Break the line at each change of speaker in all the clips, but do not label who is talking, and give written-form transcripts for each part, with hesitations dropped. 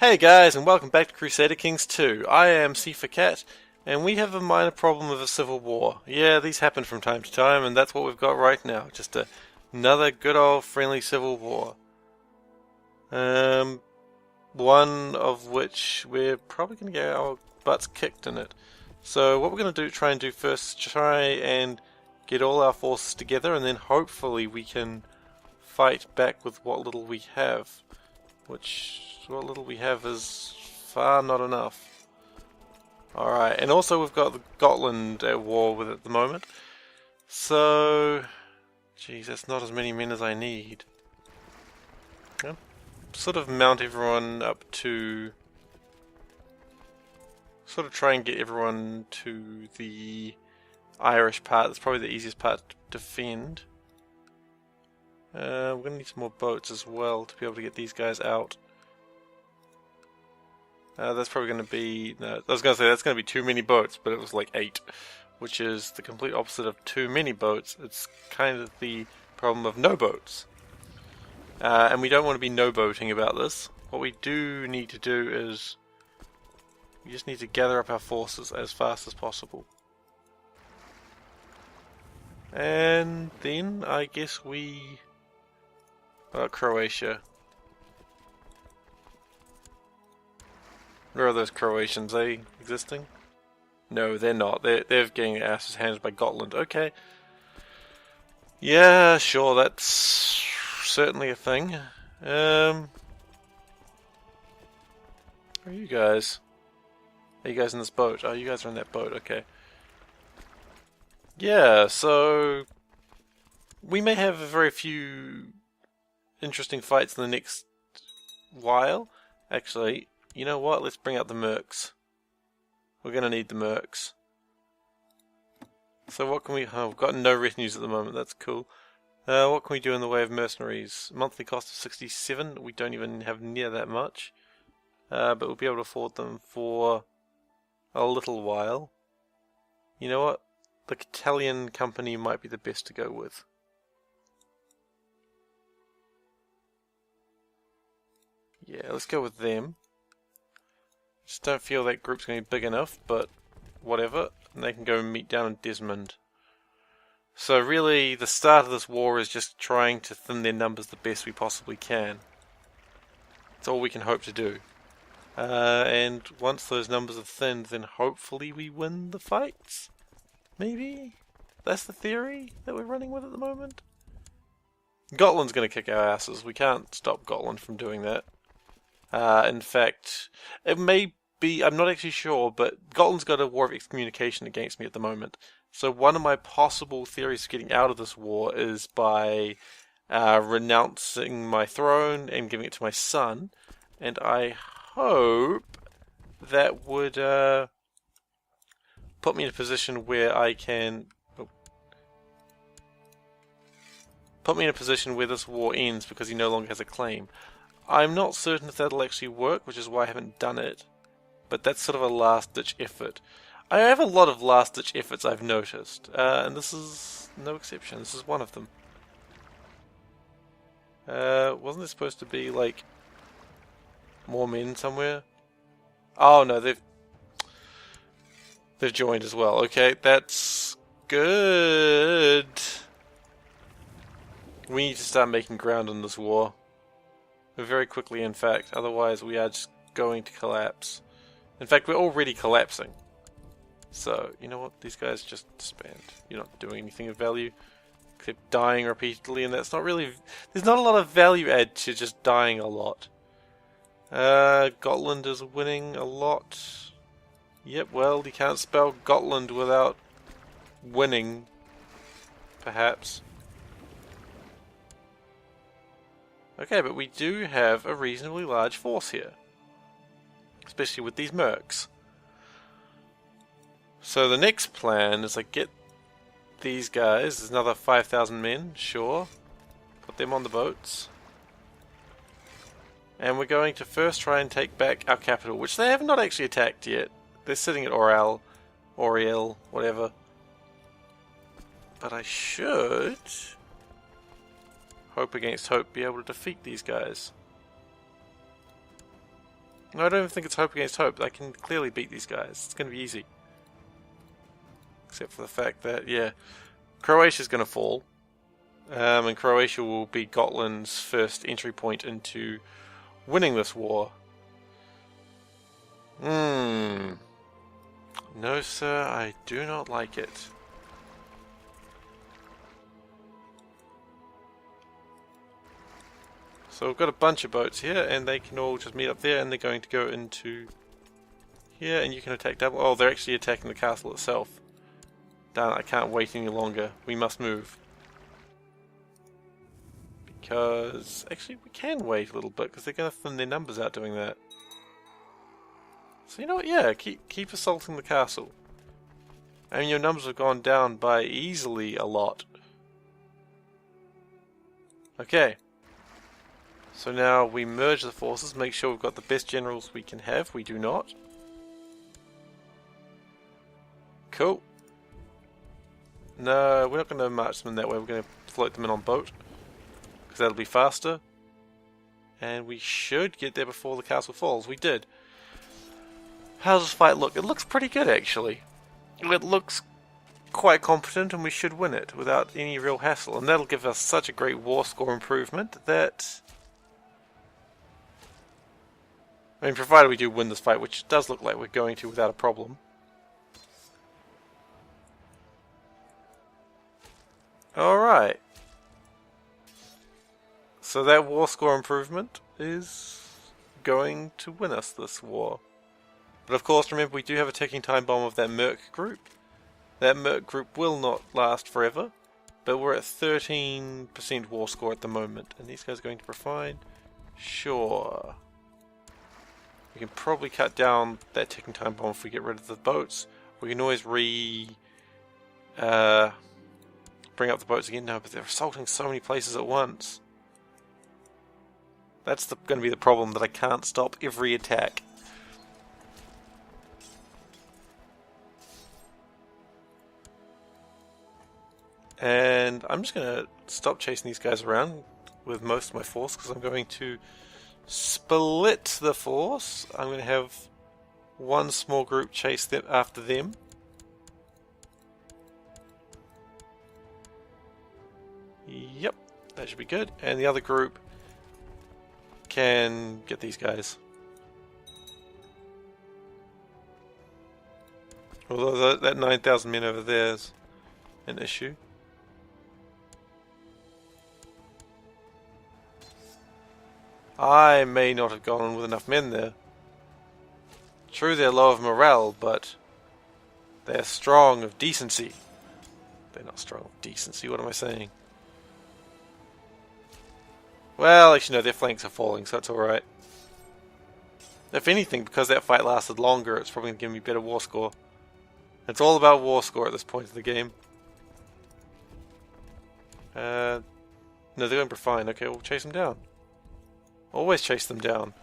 Hey guys, and welcome back to Crusader Kings 2. I am SeiferKatt, and we have a minor problem of a civil war. Yeah, these happen from time to time, and that's what we've got right now. Just another good old friendly civil war. One of which we're probably going to get our butts kicked in it. So what we're going to try and do first, try and get all our forces together, and then hopefully we can fight back with what little we have. What little we have is far not enough. Alright, and also we've got the Gotland at war with at the moment. So, geez, that's not as many men as I need. I'll sort of mount everyone up to... Sort of try and get everyone to the Irish part. That's probably the easiest part to defend. We're going to need some more boats as well to be able to get these guys out. That's probably going to be... No, I was going to say that's going to be too many boats, but it was like 8, which is the complete opposite of too many boats. It's kind of the problem of no boats. And we don't want to be no-boating about this. What we do need to do is... we just need to gather up our forces as fast as possible. And then I guess we... Croatia. Where are those Croatians? Are they existing? No, they're not. They're getting their asses handed by Gotland. Okay. Yeah, sure, that's certainly a thing. Where are you guys? Are you guys in this boat? Oh, you guys are in that boat, okay. Yeah, so... we may have a very few interesting fights in the next while. Actually, you know what? Let's bring out the mercs. We're going to need the mercs. So what can we... oh, we've got no retinues at the moment. That's cool. What can we do in the way of mercenaries? Monthly cost of 67. We don't even have near that much. But we'll be able to afford them for a little while. You know what? The Italian company might be the best to go with. Yeah, let's go with them. Just don't feel that group's going to be big enough, but whatever. And they can go and meet down in Desmond. So really, the start of this war is just trying to thin their numbers the best we possibly can. That's all we can hope to do. And once those numbers are thinned, then hopefully we win the fights? Maybe? That's the theory that we're running with at the moment? Gotland's going to kick our asses. We can't stop Gotland from doing that. In fact, it may be, I'm not actually sure, but Gotland's got a war of excommunication against me at the moment. So one of my possible theories for getting out of this war is by renouncing my throne and giving it to my son. And I hope that would put me in a position where I can... put me in a position where this war ends because he no longer has a claim. I'm not certain if that'll actually work, which is why I haven't done it. But that's sort of a last-ditch effort. I have a lot of last-ditch efforts I've noticed, and this is no exception. This is one of them. Wasn't there supposed to be, like, more men somewhere? Oh no, they've joined as well. Okay, that's good. We need to start making ground in this war. Very quickly, in fact. Otherwise, we are just going to collapse. In fact, we're already collapsing. So, you know what? These guys just disband. You're not doing anything of value. Except dying repeatedly, and that's not really... there's not a lot of value add to just dying a lot. Gotland is winning a lot. Yep, well, you can't spell Gotland without winning. Perhaps. Okay, but we do have a reasonably large force here. Especially with these mercs. So the next plan is I get these guys. There's another 5,000 men, sure. Put them on the boats. And we're going to first try and take back our capital, which they have not actually attacked yet. They're sitting at Oriel, whatever. But I should... hope against hope, be able to defeat these guys. No, I don't even think it's hope against hope. I can clearly beat these guys. It's going to be easy. Except for the fact that, yeah, Croatia's going to fall. And Croatia will be Gotland's first entry point into winning this war. No, sir, I do not like it. So we've got a bunch of boats here, and they can all just meet up there, and they're going to go into here, and you can attack double. Oh, they're actually attacking the castle itself. Darn it, I can't wait any longer. We must move. Because, actually, we can wait a little bit, because they're going to thin their numbers out doing that. So you know what, yeah, keep assaulting the castle. I mean, your numbers have gone down by easily a lot. Okay. So now we merge the forces, make sure we've got the best generals we can have. We do not. Cool. No, we're not going to march them in that way. We're going to float them in on boat, because that'll be faster. And we should get there before the castle falls. We did. How does this fight look? It looks pretty good, actually. It looks quite competent, and we should win it without any real hassle. And that'll give us such a great war score improvement that... I mean, provided we do win this fight, which does look like we're going to without a problem. Alright. So that war score improvement is going to win us this war. But of course, remember, we do have a ticking time bomb of that Merc group. That Merc group will not last forever, but we're at 13% war score at the moment. And these guys are going to refine? Sure. We can probably cut down that ticking time bomb if we get rid of the boats. We can always bring up the boats again. No, but they're assaulting so many places at once. That's going to be the problem, that I can't stop every attack. And I'm just going to stop chasing these guys around with most of my force, because I'm going to split the force. I'm going to have one small group chase them after them. Yep, that should be good. And the other group can get these guys. Although that 9,000 men over there is an issue. I may not have gone with enough men there. True, they're low of morale, but they're strong of decency. They're not strong of decency, what am I saying? Well, actually no, their flanks are falling, so it's alright. If anything, because that fight lasted longer, it's probably going to give me better war score. It's all about war score at this point of the game. No, they're going for fine. Okay, we'll chase them down. Always chase them down.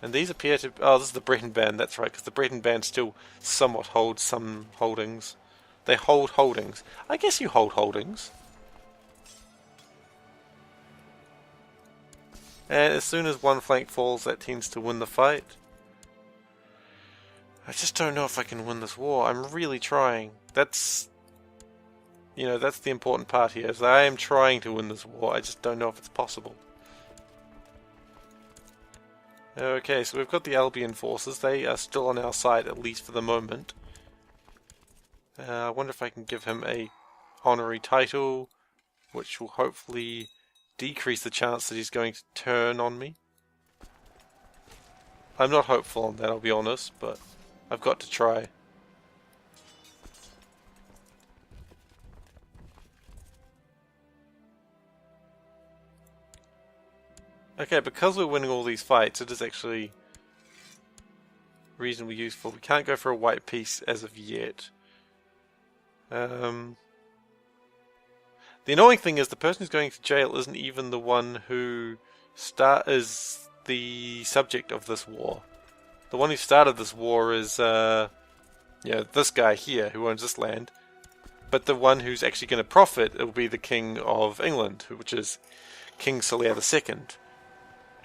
And these appear to... Oh, this is the Breton band, that's right, because the Breton band still somewhat holds some holdings. They hold holdings. I guess you hold holdings. And as soon as one flank falls, that tends to win the fight. I just don't know if I can win this war. I'm really trying. That's... You know, that's the important part here, is that I am trying to win this war. I just don't know if it's possible. Okay, so we've got the Albion forces. They are still on our side, at least for the moment. I wonder if I can give him a honorary title, which will hopefully decrease the chance that he's going to turn on me. I'm not hopeful on that, I'll be honest, but I've got to try. Okay, because we're winning all these fights, it is actually reasonably useful. We can't go for a white peace as of yet. The annoying thing is the person who's going to jail isn't even the one who is the subject of this war. The one who started this war is this guy here who owns this land. But the one who's actually going to profit will be the King of England, which is King Soliar II.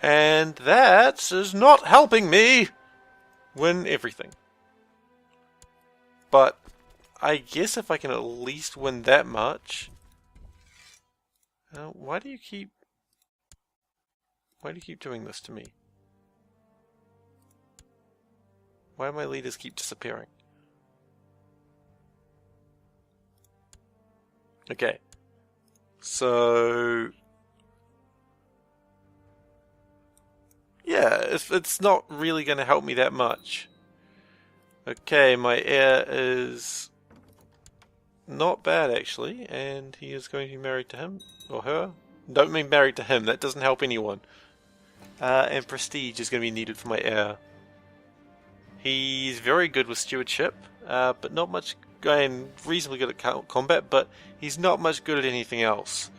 And that is not helping me win everything. But I guess if I can at least win that much... why do you keep doing this to me? Why do my leaders keep disappearing? Okay. So... yeah, it's not really going to help me that much. Okay, my heir is not bad actually, and he is going to be married to him, or her. Don't mean married to him, that doesn't help anyone. And prestige is going to be needed for my heir. He's very good with stewardship, but not much, and reasonably good at combat, but he's not much good at anything else.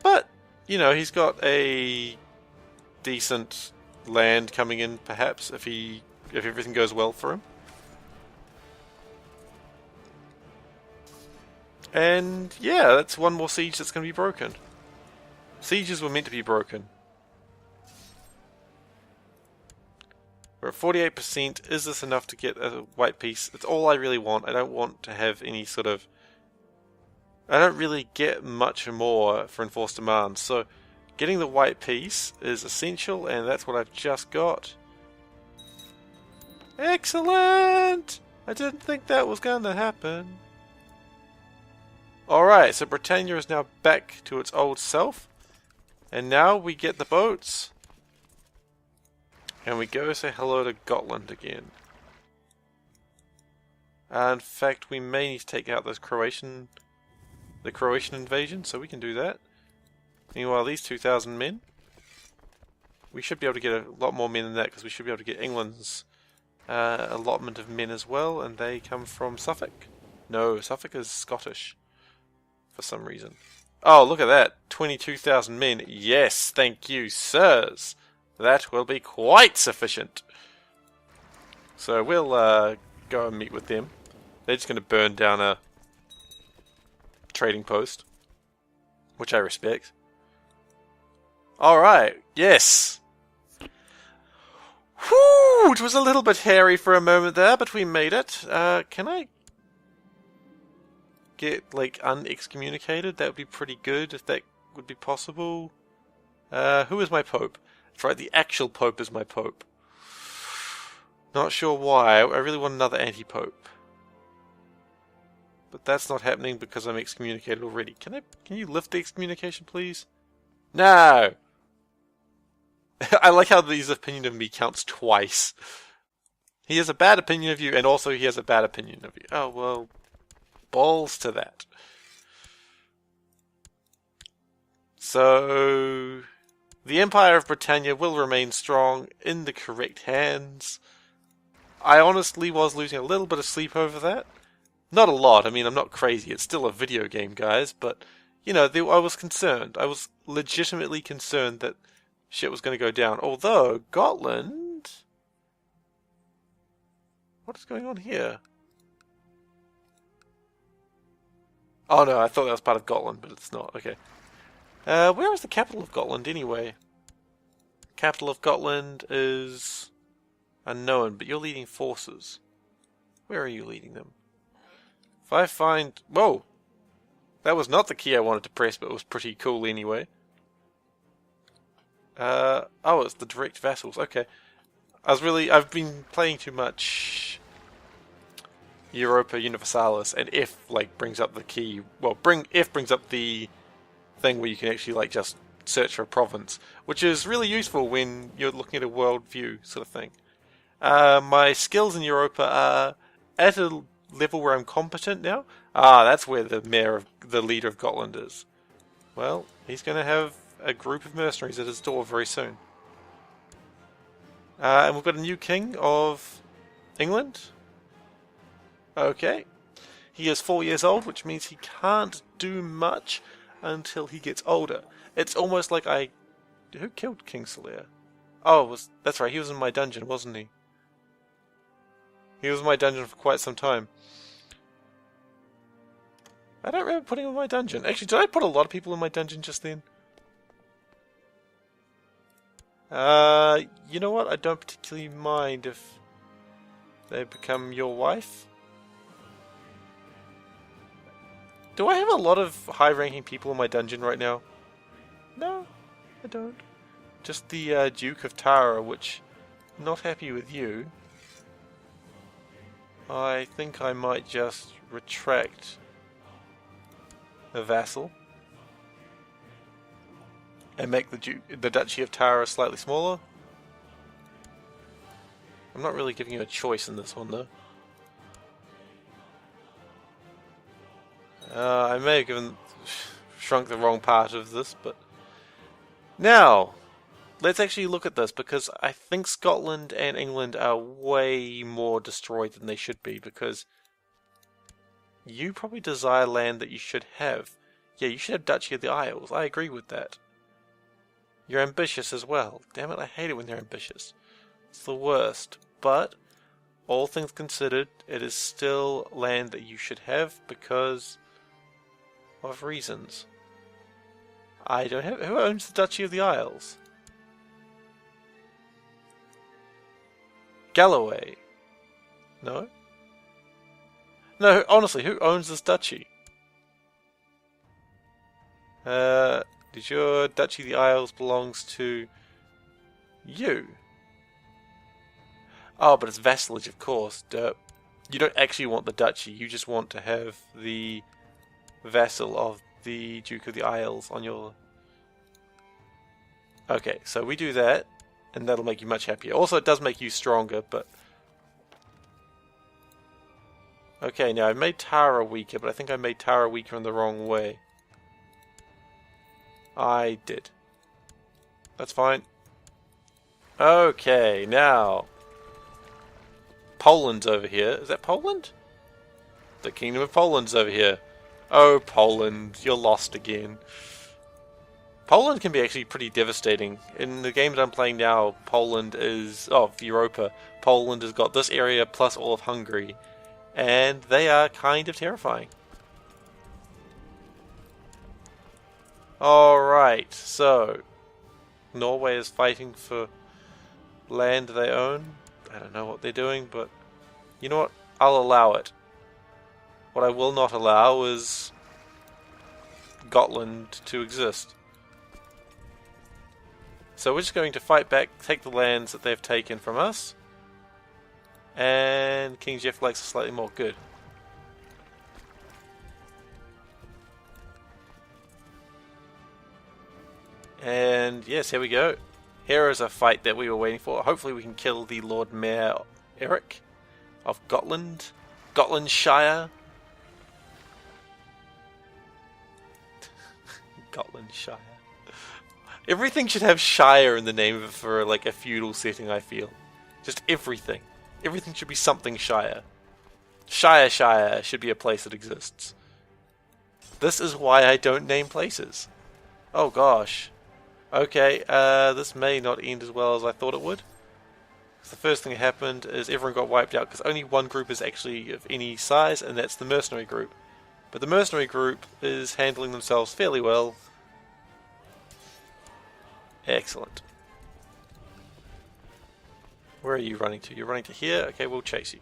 But, you know, he's got a decent land coming in, perhaps, if everything goes well for him. And yeah, that's one more siege that's going to be broken. Sieges were meant to be broken. We're at 48%. Is this enough to get a white piece? It's all I really want. I don't want to have any sort of... I don't really get much more for enforced demands. So getting the white piece is essential, and that's what I've just got. Excellent! I didn't think that was going to happen. Alright, so Britannia is now back to its old self. And now we get the boats. And we go say hello to Gotland again. In fact, we may need to take out the Croatian invasion, so we can do that. Meanwhile, these 2,000 men, we should be able to get a lot more men than that, because we should be able to get England's allotment of men as well, and they come from Suffolk. No, Suffolk is Scottish, for some reason. Oh, look at that, 22,000 men. Yes, thank you, sirs. That will be quite sufficient. So we'll go and meet with them. They're just going to burn down a trading post, which I respect. Alright, yes! Whew! It was a little bit hairy for a moment there, but we made it. Can I get, like, unexcommunicated? That would be pretty good, if that would be possible. Who is my pope? That's right, the actual pope is my pope. Not sure why. I really want another anti-pope. But that's not happening because I'm excommunicated already. Can you lift the excommunication, please? No! I like how his opinion of me counts twice. He has a bad opinion of you, and also he has a bad opinion of you. Oh, well, balls to that. So, the Empire of Britannia will remain strong in the correct hands. I honestly was losing a little bit of sleep over that. Not a lot, I mean, I'm not crazy, it's still a video game, guys, but, you know, I was concerned. I was legitimately concerned that shit was going to go down. Although, Gotland... what is going on here? Oh no, I thought that was part of Gotland, but it's not. Okay. Where is the capital of Gotland, anyway? Capital of Gotland is... unknown, but you're leading forces. Where are you leading them? If I find... whoa! That was not the key I wanted to press, but it was pretty cool anyway. Oh, it's the direct vassals. Okay. I've been playing too much Europa Universalis, and F, like, brings up the key... well, F brings up the thing where you can actually, like, just search for a province, which is really useful when you're looking at a world view sort of thing. My skills in Europa are at a level where I'm competent now. Ah, that's where the leader of Gotland is. Well, he's going to have a group of mercenaries at his door very soon. And we've got a new king of England. Okay. He is 4 years old, which means he can't do much until he gets older. It's almost like who killed King Soliar? Oh, that's right, he was in my dungeon, wasn't he? He was in my dungeon for quite some time. I don't remember putting him in my dungeon. Actually, did I put a lot of people in my dungeon just then? You know what? I don't particularly mind if they become your wife. Do I have a lot of high-ranking people in my dungeon right now? No, I don't. Just the Duke of Tara, which, not happy with you. I think I might just retract a vassal and make the Duchy of Tara slightly smaller. I'm not really giving you a choice in this one, though. I may have shrunk the wrong part of this, but now let's actually look at this, because I think Scotland and England are way more destroyed than they should be, because you probably desire land that you should have. Yeah, you should have Duchy of the Isles. I agree with that. You're ambitious as well. Damn it, I hate it when they're ambitious. It's the worst. But, all things considered, it is still land that you should have because of reasons. I don't have... Who owns the Duchy of the Isles? Galloway. No? No, honestly, who owns this duchy? Did your Duchy of the Isles belongs to you? Oh, but it's vassalage, of course. You don't actually want the duchy, you just want to have the vassal of the Duke of the Isles on your... Okay, so we do that, and that'll make you much happier. Also, it does make you stronger, but... Okay, now I made Tara weaker, but I think I made Tara weaker in the wrong way. I did. That's fine. Okay, now... Poland's over here. Is that Poland? The Kingdom of Poland's over here. Oh, Poland, you're lost again. Poland can be actually pretty devastating. In the game that I'm playing now, Poland is... Oh, Europa. Poland has got this area plus all of Hungary. And they are kind of terrifying. Alright, so... Norway is fighting for land they own. I don't know what they're doing, but... You know what? I'll allow it. What I will not allow is... Gotland to exist. So we're just going to fight back, take the lands that they've taken from us. And King Jeff likes are slightly more good. And yes, here we go. Here is a fight that we were waiting for. Hopefully we can kill the Lord Mayor Eric of Gotland. Gotlandshire. Gotlandshire. Everything should have Shire in the name of it for like a feudal setting, I feel. Just everything. Everything should be something Shire. Shire should be a place that exists. This is why I don't name places. Oh gosh. Okay, this may not end as well as I thought it would. The first thing that happened is everyone got wiped out because only one group is actually of any size, and that's the mercenary group. But the mercenary group is handling themselves fairly well. Excellent. Where are you running to? You're running to here? Okay, we'll chase you.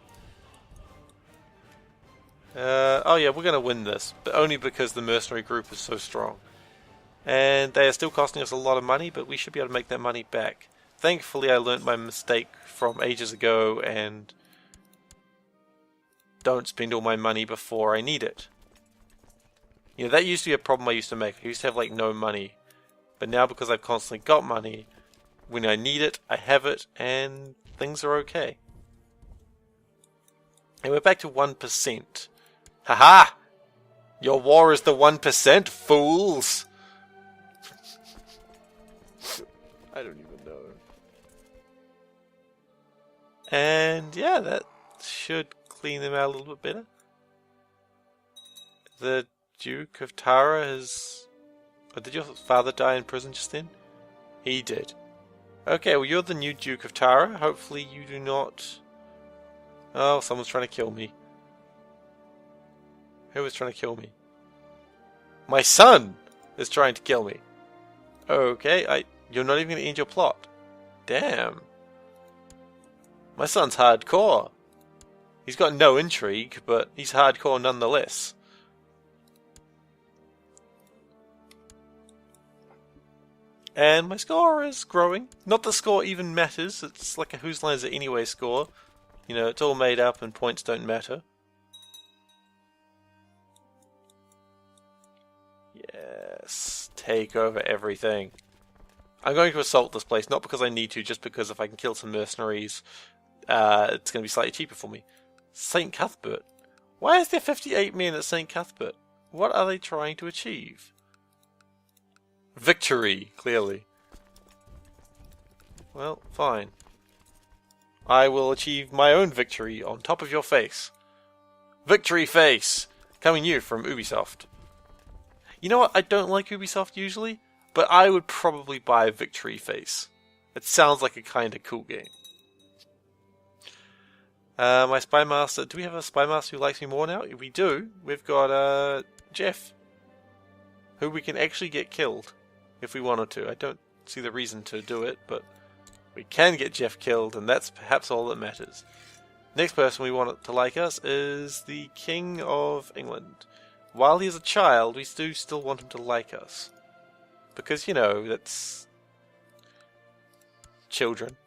Oh yeah, we're going to win this, but only because the mercenary group is so strong. And they are still costing us a lot of money, but we should be able to make that money back. Thankfully I learnt my mistake from ages ago and don't spend all my money before I need it. You know, that used to be a problem I used to make. I used to have like no money. But now because I've constantly got money, when I need it, I have it, and things are okay. And we're back to 1%. Haha! Your war is the 1%, fools! I don't even know. And yeah, that should clean them out a little bit better. The Duke of Tara has... Oh, did your father die in prison just then? He did. Okay, well you're the new Duke of Tara. Hopefully you do not... Oh, someone's trying to kill me. Who is trying to kill me? My son is trying to kill me. Okay, you're not even going to end your plot. Damn. My son's hardcore. He's got no intrigue, but he's hardcore nonetheless. And my score is growing. Not that score even matters. It's like a whose line is it anyway score. You know, it's all made up and points don't matter. Yes. Take over everything. I'm going to assault this place, not because I need to, just because if I can kill some mercenaries, it's going to be slightly cheaper for me. St. Cuthbert. Why is there 58 men at St. Cuthbert? What are they trying to achieve? Victory, clearly. Well, fine. I will achieve my own victory on top of your face. Victory face! Coming you from Ubisoft. You know what? I don't like Ubisoft usually, but I would probably buy Victory Face. It sounds like a kinda cool game. My Spy Master. Do we have a Spy Master who likes me more now? We do. We've got Jeff, who we can actually get killed if we wanted to. I don't see the reason to do it, but we can get Jeff killed, and that's perhaps all that matters. Next person we want to like us is the King of England. While he's a child, we do still want him to like us. Because, you know, that's children.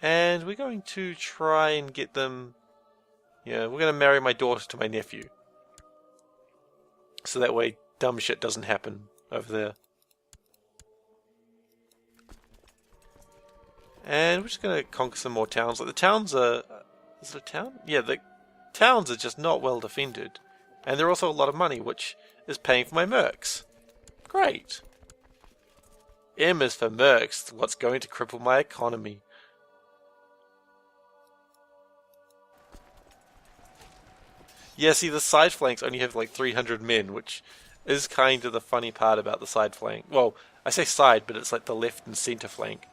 And we're going to try and get them... Yeah, we're going to marry my daughter to my nephew. So that way dumb shit doesn't happen over there. And we're just going to conquer some more towns. Like the towns are... Is it a town? Yeah, the towns are just not well defended. And they're also a lot of money, which is paying for my mercs. Great. M is for mercs, what's going to cripple my economy. Yeah, see, the side flanks only have like 300 men, which is kind of the funny part about the side flank. Well, I say side, but it's like the left and centre flank.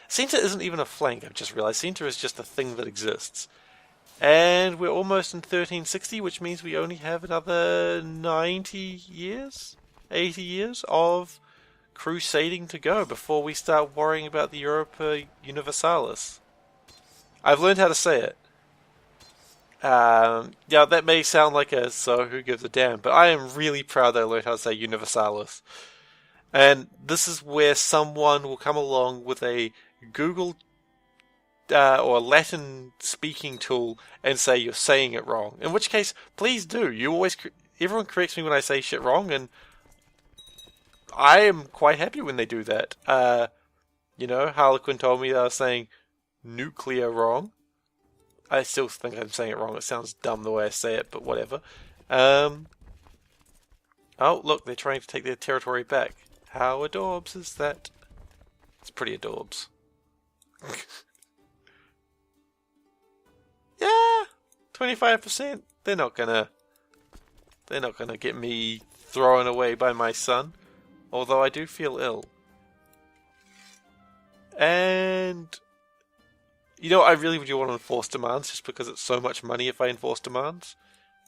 Centre isn't even a flank, I've just realised. Centre is just a thing that exists. And we're almost in 1360, which means we only have another 90 years, 80 years of crusading to go before we start worrying about the Europa Universalis. I've learned how to say it. Yeah, that may sound like a so who gives a damn, but I am really proud that I learned how to say Universalis. And this is where someone will come along with a Google or Latin speaking tool and say you're saying it wrong. In which case, please do. Everyone corrects me when I say shit wrong, and I am quite happy when they do that. You know, Harlequin told me that I was saying nuclear wrong. I still think I'm saying it wrong. It sounds dumb the way I say it, but whatever. Oh, look, they're trying to take their territory back. How adorbs is that? It's pretty adorbs. Yeah, 25%. They're not gonna get me thrown away by my son. Although I do feel ill. And you know, I really do want to enforce demands just because it's so much money if I enforce demands.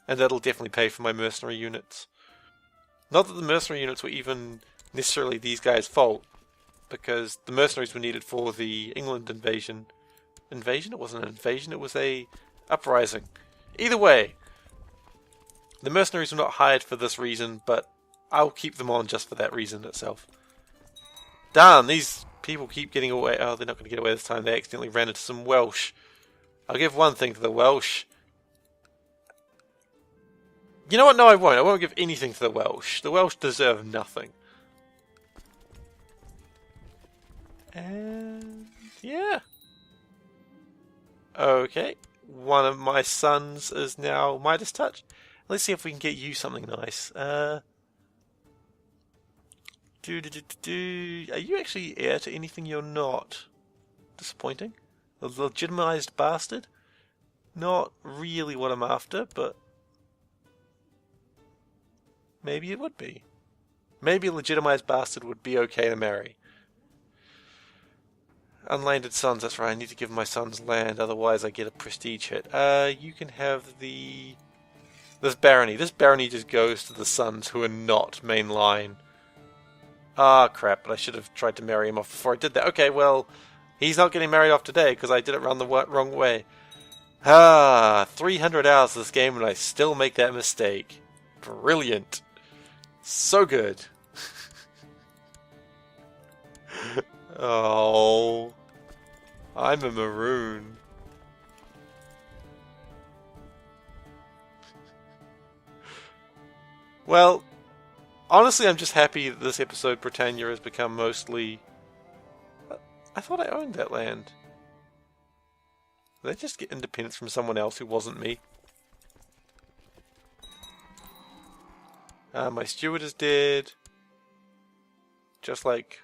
And that'll definitely pay for my mercenary units. Not that the mercenary units were even necessarily these guys' fault, because the mercenaries were needed for the England invasion. Invasion? It wasn't an invasion, it was a uprising. Either way, the mercenaries were not hired for this reason, but I'll keep them on just for that reason itself. Darn, these people keep getting away. Oh, they're not going to get away this time. They accidentally ran into some Welsh. I'll give one thing to the Welsh. You know what? No, I won't. I won't give anything to the Welsh. The Welsh deserve nothing. And yeah. Okay. One of my sons is now Midas Touch. Let's see if we can get you something nice. Are you actually heir to anything you're not? Disappointing. A legitimized bastard? Not really what I'm after, but maybe it would be. Maybe a legitimized bastard would be okay to marry. Unlanded sons, that's right, I need to give my sons land, otherwise I get a prestige hit. You can have this barony. This barony just goes to the sons who are not main line. Ah, crap, but I should have tried to marry him off before I did that. Okay, well, he's not getting married off today because I did it around the wrong way. 300 hours of this game and I still make that mistake. Brilliant. So good. Oh, I'm a maroon. Well, honestly, I'm just happy that this episode Britannia has become mostly... I thought I owned that land. Did I just get independence from someone else who wasn't me? My steward is dead. Just like,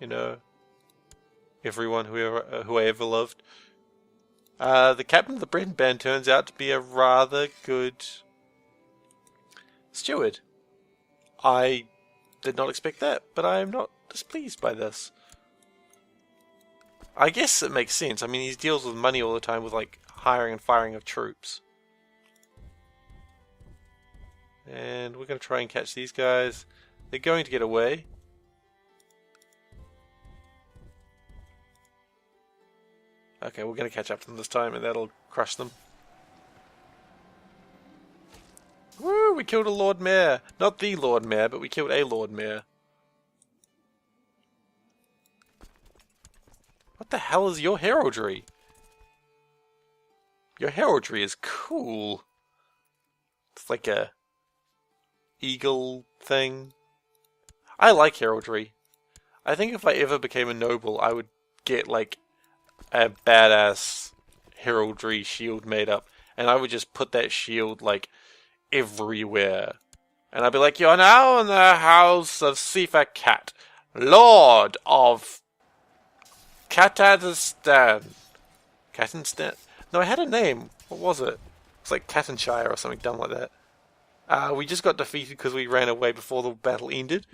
you know, everyone who I ever loved. The captain of the bread band turns out to be a rather good steward. I did not expect that, but I am not displeased by this. I guess it makes sense. I mean, he deals with money all the time with, like, hiring and firing of troops. And we're going to try and catch these guys. They're going to get away. Okay, we're going to catch up to them this time, and that'll crush them. Woo! We killed a Lord Mayor. Not the Lord Mayor, but we killed a Lord Mayor. What the hell is your heraldry? Your heraldry is cool. It's like a eagle thing. I like heraldry. I think if I ever became a noble, I would get like a badass heraldry shield made up, and I would just put that shield like everywhere. And I'd be like, you're now in the house of SeiferKatt, Lord of Kattanistan. Kattanistan? No, I had a name. What was it? It's like Cattonshire or something dumb like that. We just got defeated because we ran away before the battle ended.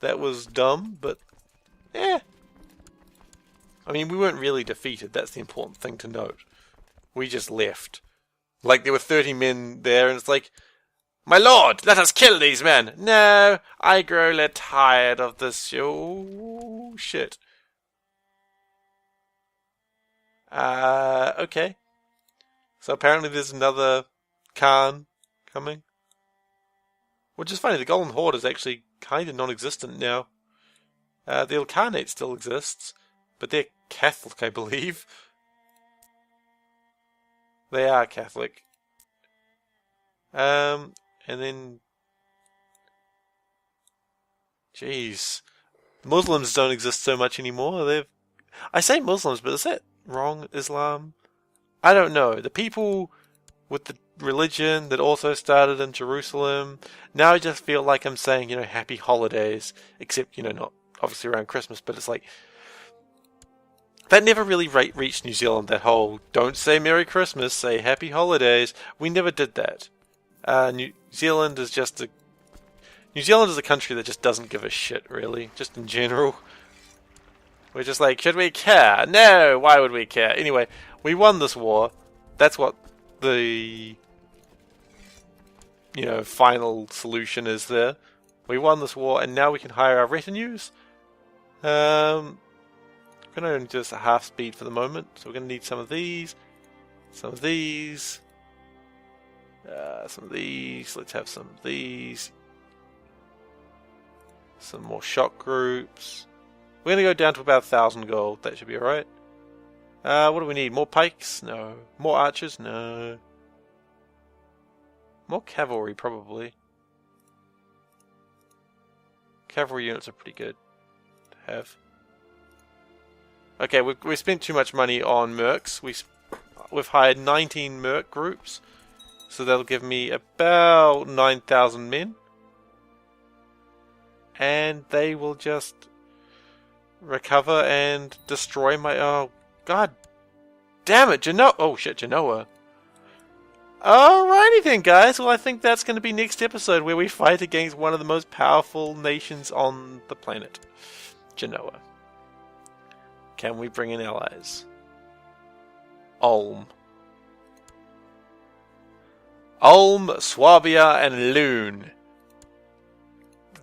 That was dumb, but eh. I mean, we weren't really defeated. That's the important thing to note. We just left. Like, there were 30 men there, and it's like, my lord, let us kill these men. No, I grow a little tired of this. Oh, shit. Okay. So apparently there's another Khan coming. Which is funny, the Golden Horde is actually kind of non-existent now. The Ilkhanate still exists, but they're Catholic, I believe. They are Catholic. And then... Jeez. Muslims don't exist so much anymore. I say Muslims, but is that wrong? Islam? I don't know. The people with the religion that also started in Jerusalem, now I just feel like I'm saying, you know, happy holidays, except, you know, not obviously around Christmas, but it's like, that never really reached New Zealand, that whole, don't say Merry Christmas, say Happy Holidays. We never did that. New Zealand is a country that just doesn't give a shit, really, just in general. We're just like, should we care? No, why would we care? Anyway, we won this war. That's what the, you know, final solution is there. We won this war, and now we can hire our retinues. We're going to only do this at half speed for the moment, so we're going to need some of these, some of these, some of these. Let's have some of these. Some more shock groups. We're going to go down to about 1,000 gold. That should be alright. What do we need? More pikes? No. More archers? No. More cavalry, probably. Cavalry units are pretty good to have. Okay, we spent too much money on mercs. We've hired 19 merc groups. So that'll give me about 9,000 men. And they will just recover and destroy my... Oh, god damn it, Genoa. Oh shit, Genoa. Alrighty then, guys. Well, I think that's going to be next episode, where we fight against one of the most powerful nations on the planet. Genoa. Can we bring in allies? Ulm. Ulm, Swabia, and Lune.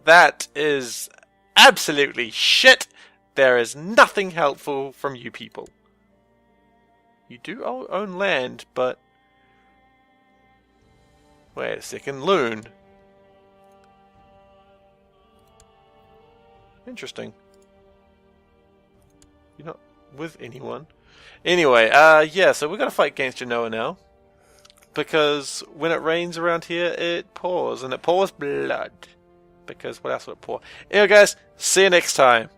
That is absolutely shit. There is nothing helpful from you people. You do own land, but... Wait a second, Loon. Interesting. You're not with anyone. Anyway, yeah, so we're gonna fight against Genoa now. Because when it rains around here, it pours. And it pours blood. Because what else would it pour? Anyway, guys, see you next time.